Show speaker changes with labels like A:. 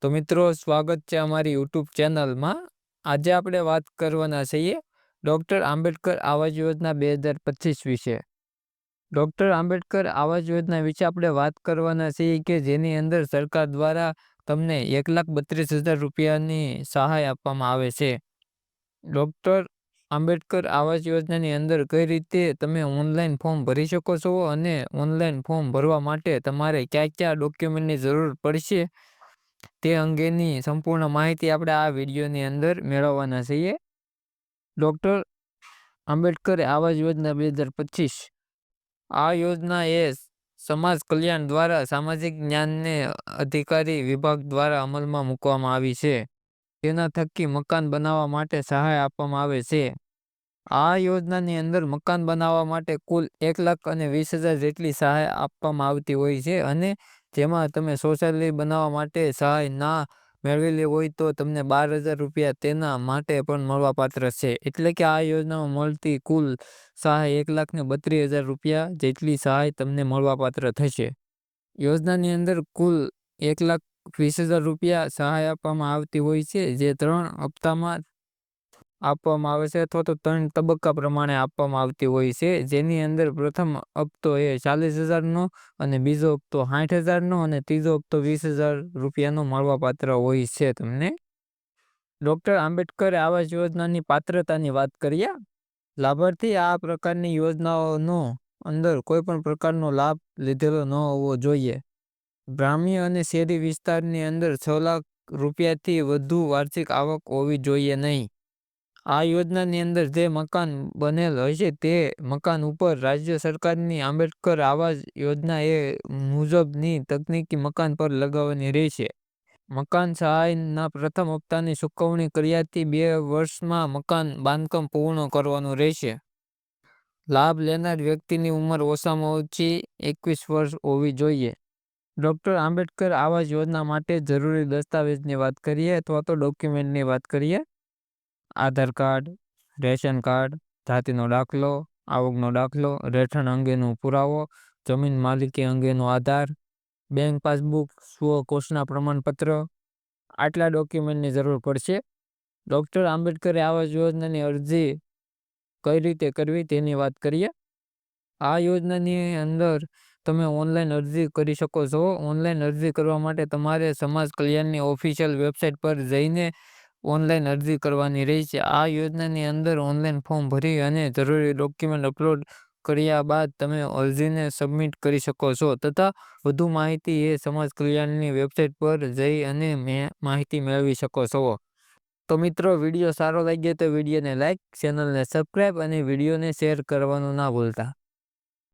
A: તો મિત્રો સ્વાગત છે અમારી યુટ્યુબ ચેનલમાં. આજે આપણે વાત કરવાના છીએ ડૉક્ટર આંબેડકર આવાસ યોજના 2025 વિશે. ડૉક્ટર આંબેડકર આવાસ યોજના વિશે આપણે વાત કરવાના છીએ કે જેની અંદર સરકાર દ્વારા તમને 1,32,000 રૂપિયાની સહાય આપવામાં આવે છે. ડૉક્ટર આંબેડકર આવાસ યોજનાની અંદર કઈ રીતે તમે ઓનલાઈન ફોર્મ ભરી શકો છો અને ઓનલાઈન ફોર્મ ભરવા માટે તમારે કયા કયા ડોક્યુમેન્ટની જરૂર પડશે તે અંગેની સંપૂર્ણ માહિતી આપણે આ વિડીયોની અંદર મેળવવાના છીએ. ડૉક્ટર આંબેડકર આવાસ યોજના 2025 આ યોજના એ સમાજ કલ્યાણ દ્વારા સામાજિક ન્યાયને અધિકારી વિભાગ દ્વારા અમલમાં મૂકવામાં આવી છે. તેના થકી મકાન બનાવવા માટે સહાય આપવામાં આવે છે. આ યોજનાની અંદર મકાન બનાવવા માટે કુલ 1,20,000 જેટલી સહાય આપવામાં આવતી હોય છે અને જેમાં તમે શૌચાલય બનાવવા માટે સહાય ના મેળવેલી હોય તો તમને 12,000 રૂપિયા તેના માટે પણ મળવાપાત્ર છે. એટલે કે આ યોજનામાં મળતી કુલ સહાય 1,32,000 રૂપિયા જેટલી સહાય તમને મળવાપાત્ર થશે. યોજનાની અંદર કુલ 1,20,000 રૂપિયા સહાય આપવામાં આવતી હોય છે જે 3 હપ્તામાં આપવામાં આવે છે અથવા તો 3 તબક્કા પ્રમાણે આપવામાં આવતી હોય છે. જેની અંદર પ્રથમ હપ્તો એ 40,000નો અને બીજો હપ્તો 60,000નો અને ત્રીજો હપ્તો 20,000 રૂપિયાનો મળવાપાત્ર હોય છે તમને. ડૉક્ટર આંબેડકર આવાસ યોજનાની પાત્રતાની વાત કરીએ. લાભાર્થી આ પ્રકારની યોજનાઓનો અંદર કોઈ પણ પ્રકારનો લાભ લીધેલો ન હોવો જોઈએ. ગ્રામ્ય અને શહેરી વિસ્તારની અંદર 6 લાખ રૂપિયાથી વધુ વાર્ષિક આવક હોવી જોઈએ નહીં. આ યોજનાની અંદર જે મકાન બનેલ હશે તે મકાન ઉપર રાજ્ય સરકારની આંબેડકર આવાસ યોજના એ મુજબની તકનીકી મકાન પર લગાવવાની રહેશે. મકાન સહાયના પ્રથમ હપ્તાની ચૂકવણી કર્યાથી 2 વર્ષમાં મકાન બાંધકામ પૂર્ણ કરવાનું રહેશે. લાભ લેનાર વ્યક્તિની ઉંમર ઓછામાં ઓછી 21 વર્ષ હોવી જોઈએ. ડૉક્ટર આંબેડકર આવાસ યોજના માટે જરૂરી દસ્તાવેજની વાત કરીએ અથવા તો ડોક્યુમેન્ટની વાત કરીએ. આધાર કાર્ડ, રેશન કાર્ડ, જાતિનો દાખલો, આવકનો દાખલો, રહેઠાણ અંગેનો પુરાવો, જમીન માલિકી અંગેનો આધાર, બેંક પાસબુક, સ્વઘોષણા પ્રમાણપત્ર, આટલા ડોક્યુમેન્ટની જરૂર પડશે. ડૉક્ટર આંબેડકર આવાસ યોજનાની અરજી કઈ રીતે કરવી તેની વાત કરીએ. આ યોજનાની અંદર તમે ઓનલાઈન અરજી કરી શકો છો. ઓનલાઈન અરજી કરવા માટે તમારે સમાજ કલ્યાણની ઓફિશિયલ વેબસાઇટ પર જઈને ઓનલાઈન અરજી કરવાની રહેશે. આ યોજનાની અંદર ઓનલાઈન ફોર્મ ભરી અને જરૂરી ડોક્યુમેન્ટ અપલોડ કર્યા બાદ તમે અરજીને સબમિટ કરી શકો છો તથા વધુ માહિતી એ સમાજ કલ્યાણની વેબસાઇટ પર જઈ અને માહિતી મેળવી શકો છો. તો મિત્રો વિડીયો સારો લાગ્યો તો વિડીયોને લાઈક, ચેનલને સબસ્ક્રાઈબ અને વિડીયોને શેર કરવાનું ના ભૂલતા.